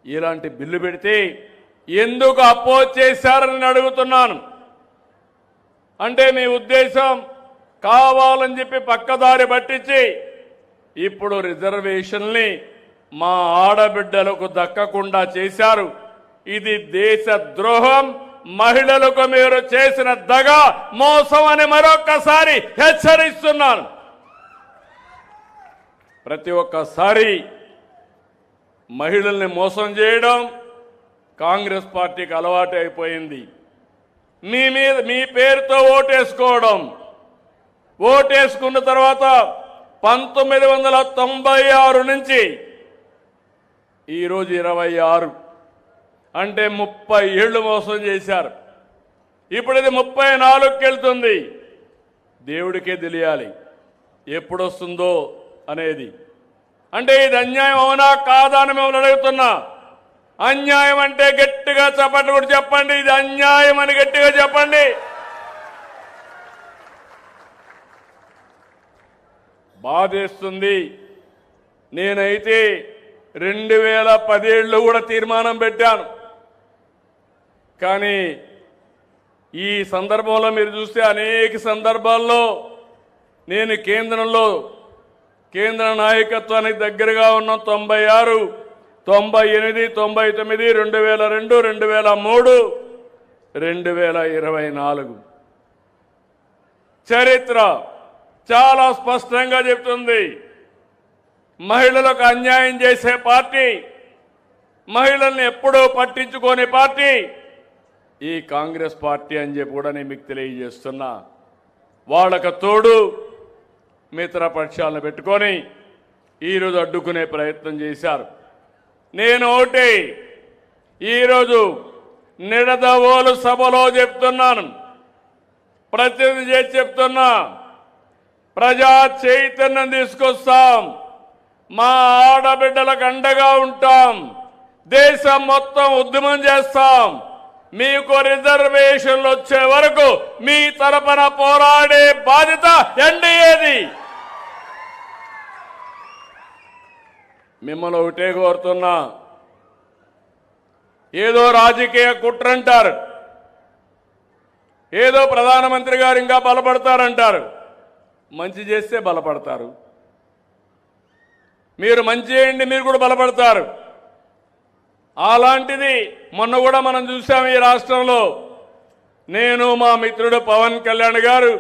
ఇలాంటి బిల్లు పెడితే ఎందుకు అపోజ్ చేశారని అడుగుతున్నాను. అంటే మీ ఉద్దేశం కావాలని చెప్పి పక్కదారి పట్టించి ఇప్పుడు రిజర్వేషన్ని మా ఆడబిడ్డలకు దక్కకుండా చేశారు. ఇది దేశ ద్రోహం, మహిళలకు మీరు చేసిన దగ, మోసం అని మరొక్కసారి హెచ్చరిస్తున్నాను. ప్రతి ఒక్కసారి మహిళల్ని మోసం చేయడం కాంగ్రెస్ పార్టీకి అలవాటు అయిపోయింది. మీ పేరుతో ఓటేసుకోవడం, ఓటేసుకున్న తర్వాత 1996 నుంచి ఈరోజు 26 అంటే 30 ఏళ్లు మోసం చేశారు. ఇప్పుడు ఇది 34కి వెళ్తుంది. దేవుడికే తెలియాలి ఎప్పుడొస్తుందో అనేది. అంటే ఇది అన్యాయం అవునా కాదా అని మిమ్మల్ని అడుగుతున్నా. అన్యాయం అంటే గట్టిగా చప్పట్లు కూడా చెప్పండి. ఇది అన్యాయం అని గట్టిగా చెప్పండి. బాధేస్తుంది. నేనైతే 2017లో కూడా తీర్మానం పెట్టాను. కానీ ఈ సందర్భంలో మీరు చూస్తే అనేక సందర్భాల్లో నేను కేంద్ర నాయకత్వానికి దగ్గరగా ఉన్న 96, 98, 99, 2002, 2003, 2024 చరిత్ర చాలా స్పష్టంగా చెప్తుంది. మహిళలకు అన్యాయం చేసే పార్టీ, మహిళల్ని ఎప్పుడూ పట్టించుకోని పార్టీ ఈ కాంగ్రెస్ పార్టీ అని చెప్పి కూడా నేను మీకు తెలియజేస్తున్నా. వాళ్ళకు తోడు మిత్రపక్షాలను పెట్టుకొని ఈరోజు అడ్డుకునే ప్రయత్నం చేశారు. నేను ఒకటి ఈరోజు నిడదవోలు సభలో చెప్తున్నాను, ప్రతినిధి చేసి చెప్తున్నా, ప్రజా చైతన్యం తీసుకొస్తాం, మా ఆడబిడ్డలకు అండగా ఉంటాం, దేశం మొత్తం ఉద్యమం చేస్తాం, మీకు రిజర్వేషన్లు వచ్చే వరకు మీ తరపున పోరాడే బాధ్యత ఎన్డీఏది. మిమ్మల్ని ఒకటే కోరుతున్నా, ఏదో రాజకీయ కుట్రంటారు, ఏదో ప్రధానమంత్రి గారు ఇంకా బలపడతారంటారు. మంచి చేస్తే బలపడతారు, మీరు మంచి చేయండి, మీరు కూడా బలపడతారు. అలాంటిది మొన్న కూడా మనం చూసాం ఈ రాష్ట్రంలో. నేను మా మిత్రుడు పవన్ కళ్యాణ్ గారు,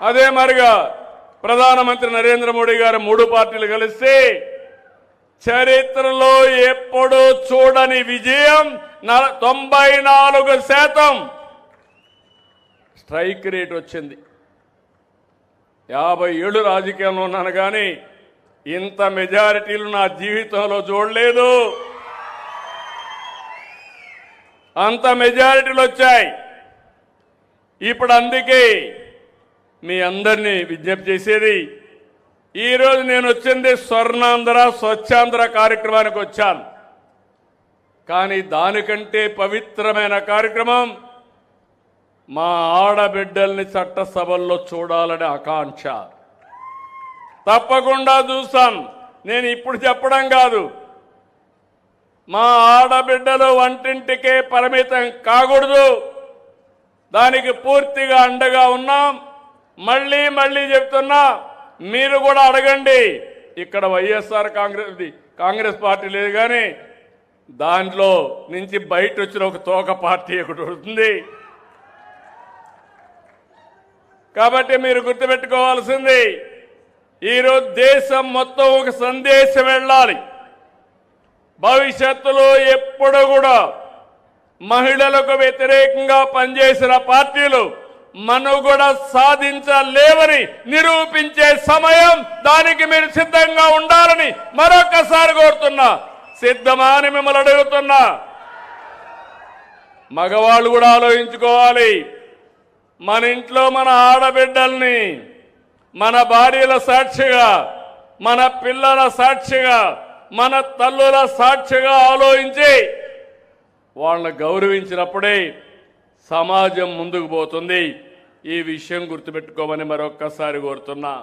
అదే మరిగా ప్రధానమంత్రి నరేంద్ర మోడీ గారు 3 పార్టీలు కలిస్తే చరిత్రలో ఎప్పుడూ చూడని విజయం, 94% స్ట్రైక్ రేట్ వచ్చింది. 50 ఏళ్ళు రాజకీయంలో ఉన్నాను కానీ ఇంత మెజారిటీలు నా జీవితంలో చూడలేదు. అంత మెజారిటీలు వచ్చాయి. ఇప్పుడు అందుకే మీ అందరినీ విజ్ఞప్తి చేసేది, ఈరోజు నేను వచ్చింది స్వర్ణాంధ్ర స్వచ్ఛాంధ్ర కార్యక్రమానికి వచ్చాను. కానీ దానికంటే పవిత్రమైన కార్యక్రమం మా ఆడబిడ్డల్ని చట్టసభల్లో చూడాలనే ఆకాంక్ష. తప్పకుండా చూస్తాను. నేను ఇప్పుడు చెప్పడం కాదు, మా ఆడబిడ్డలు వంటింటికే పరిమితం కాకూడదు, దానికి పూర్తిగా అండగా ఉన్నాం. మళ్ళీ చెప్తున్నా, మీరు కూడా అడగండి. ఇక్కడ వైఎస్ఆర్ కాంగ్రెస్ పార్టీ లేదు కానీ దాంట్లో నుంచి బయట వచ్చిన ఒక తోక పార్టీ ఒకటి ఉంటుంది. కాబట్టి మీరు గుర్తుపెట్టుకోవాల్సింది, ఈరోజు దేశం మొత్తం ఒక సందేశం వెళ్ళాలి. భవిష్యత్తులో ఎప్పుడు కూడా మహిళలకు వ్యతిరేకంగా పనిచేసిన పార్టీలు మనుగడ సాధించలేవని నిరూపించే సమయం, దానికి మీరు సిద్ధంగా ఉండాలని మరొకసారి కోరుతున్నా. సిద్ధమా అని మిమ్మల్ని అడుగుతున్నా. మగవాళ్ళు కూడా ఆలోచించుకోవాలి. మన ఇంట్లో మన ఆడబిడ్డల్ని మన భార్యల సాక్షిగా, మన పిల్లల సాక్షిగా, మన తల్లుల సాక్షిగా ఆలోచించి వాళ్ళని గౌరవించినప్పుడే సమాజం ముందుకు పోతుంది. ఈ విషయం గుర్తుపెట్టుకోమని మరొక్కసారి కోరుతున్నా.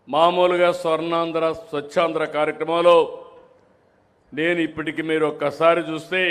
మామూలుగా స్వర్ణాంధ్ర స్వచ్ఛాంధ్ర కార్యక్రమంలో నేను ఇప్పటికి మీరు ఒక్కసారి చూస్తే